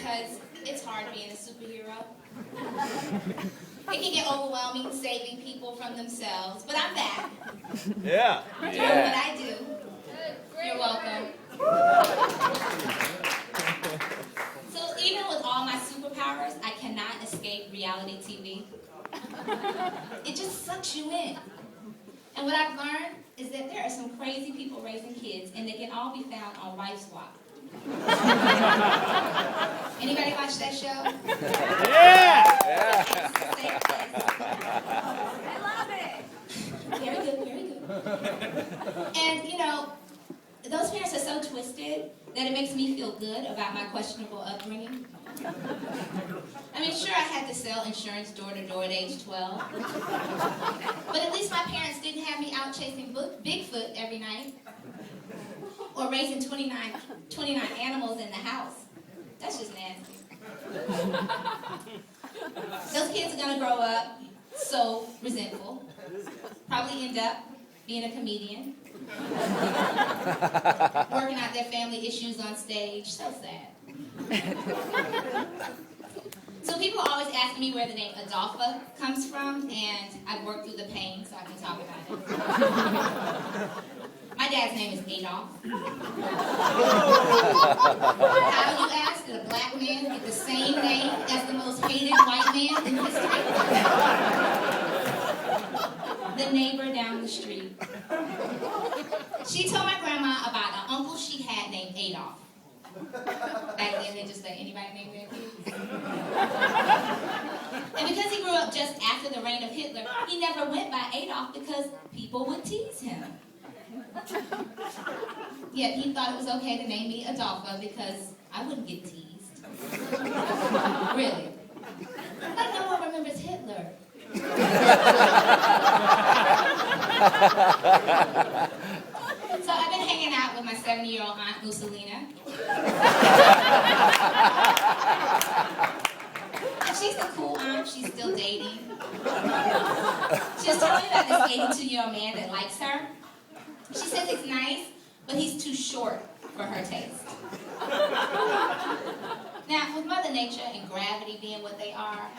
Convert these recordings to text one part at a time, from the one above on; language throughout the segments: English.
because it's hard being a superhero. It can get overwhelming saving people from themselves, but I'm back. Yeah. I'm doing what I do. You're welcome. So even with all my superpowers, I cannot escape reality TV. It just sucks you in. And what I've learned is that there are some crazy people raising kids, and they can all be found on Wife Swap. Anybody watch that show? Yeah! I love it. Very good, very good. And you know, those parents are so twisted that it makes me feel good about my questionable upbringing. I mean, sure, I had to sell insurance door to door at age 12. But at least my parents didn't have me out chasing Bigfoot every night. Or raising 29 animals in the house. That's just nasty. Those kids are going to grow up so resentful. Probably end up being a comedian. Working out their family issues on stage. So sad. So people are always asking me where the name Adolpha comes from, and I've worked through the pain so I can talk about it. My dad's name is Adolph. How, you ask, did a black man get the same name as the most hated white man in history? The neighbor down the street. She told my grandma about an uncle she had named Adolf. Back then they just let anybody name their kid. And because he grew up just after the reign of Hitler, he never went by Adolf because people would tease him. Yet he thought it was okay to name me Adolpha because I wouldn't get teased. Really. Like no one remembers Hitler. So I've been hanging out with my 70-year-old Aunt Mussolina. She's the cool aunt. She's still dating. She was telling me about this 82-year-old man that likes her. She says he's nice, but he's too short for her taste. Now, with Mother Nature and gravity being what they are,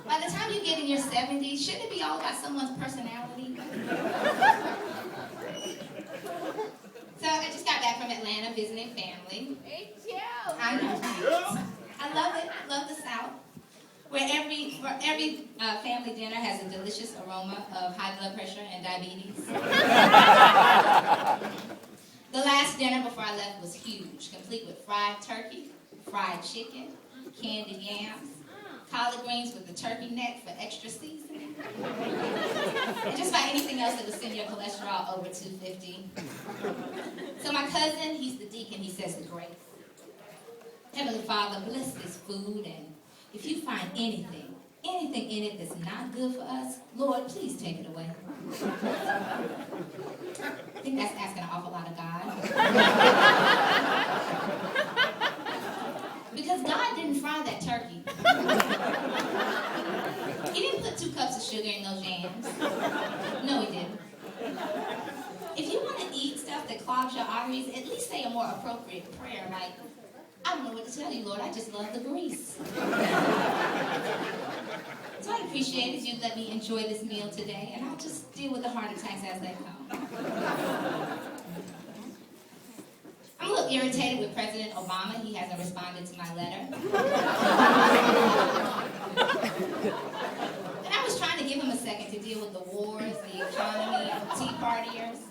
by the time you get in your 70s, shouldn't it be all about someone's personality? So I just got back from Atlanta visiting family. Me too. I know. I love it. I love the South. Where every family dinner has a delicious aroma of high blood pressure and diabetes. The last dinner before I left was huge, complete with fried turkey, fried chicken, candied yams, collard greens with the turkey neck for extra seasoning, and just about anything else that would send your cholesterol over 250. So my cousin, he's the deacon, he says the grace. Heavenly Father, bless this food, and if you find anything in it that's not good for us, Lord, please take it away. I think that's asking an awful lot of God. Because God didn't fry that turkey. He didn't put 2 cups of sugar in those yams. No, he didn't. If you want to eat stuff that clogs your arteries, at least say a more appropriate prayer like, I don't know what to tell you, Lord, I just love the grease. So I appreciate if you let me enjoy this meal today, and I'll just deal with the heart attacks as they come. I'm a little irritated with President Obama. He hasn't responded to my letter. And I was trying to give him a second to deal with the wars, the economy, Tea Partiers.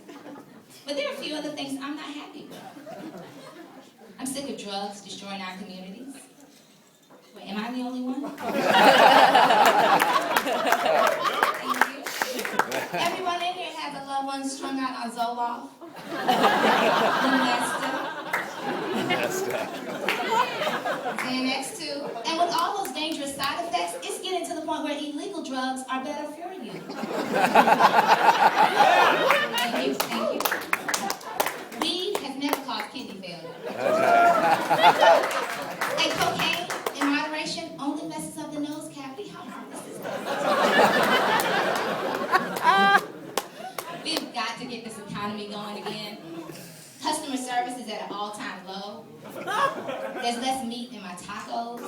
But there are a few other things I'm not happy with. I'm sick of drugs destroying our communities. Wait, am I the only one? Thank you. Everyone in here has a loved one strung out on Zoloft. Xanax too. And with all those dangerous side effects, it's getting to the point where illegal drugs are better for you. Thank you, thank you. Weed has never caused kidney failure. And cocaine, in moderation, only messes up the nose cavity. How harmless is that? We've got to get this economy going again. Customer service is at an all-time low. There's less meat in making my tacos.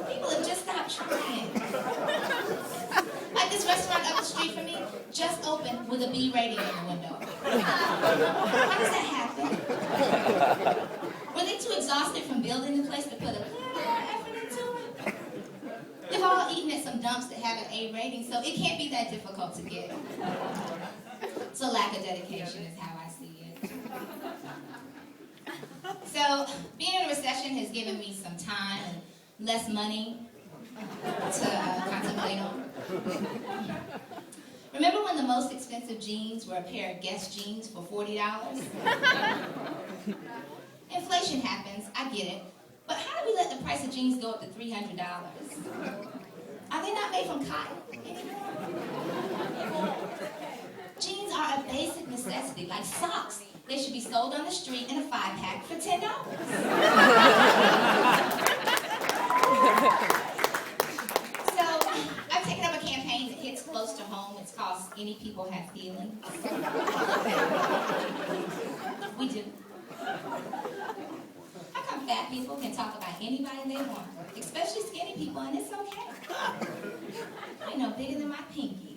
People have just stopped trying. Like this restaurant up the street from me just opened with a B rating in the window. How does that happen? Were they too exhausted from building the place to put a little more effort into it? They've all eaten at some dumps that have an A rating, so it can't be that difficult to get. So lack of dedication is how I see it. So being in a recession has given me some time and less money to contemplate on. Remember when the most expensive jeans were a pair of Guess jeans for $40? Inflation happens, I get it. But how do we let the price of jeans go up to $300? Are they not made from cotton anymore? Jeans are a basic necessity, like socks. They should be sold on the street in a 5-pack for $10. So I've taken up a campaign that hits close to home. It's called Skinny People Have Feelings. We do. How come fat people can talk about anybody they want, especially skinny people, and it's okay? I ain't no bigger than my pinky.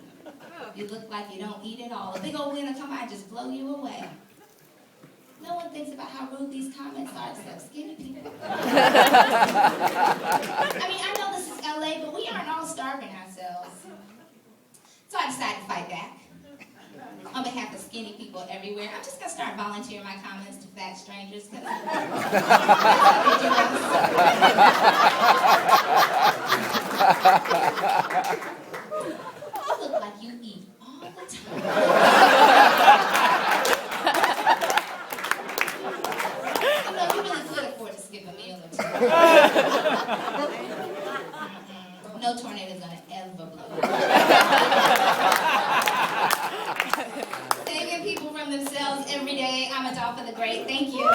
You look like you don't eat at all. A big old winner come by and just blow you away. No one thinks about how rude these comments are except skinny people. I mean, I know this is LA, but we aren't all starving ourselves. So I decided to fight back. On behalf of skinny people everywhere, I'm just going to start volunteering my comments to fat strangers. You look like you eat all the time. You know, you really could afford to skip a meal or two. No tornado's going to ever blow. Saving people from themselves every day. I'm Adolpha the Great. Thank you.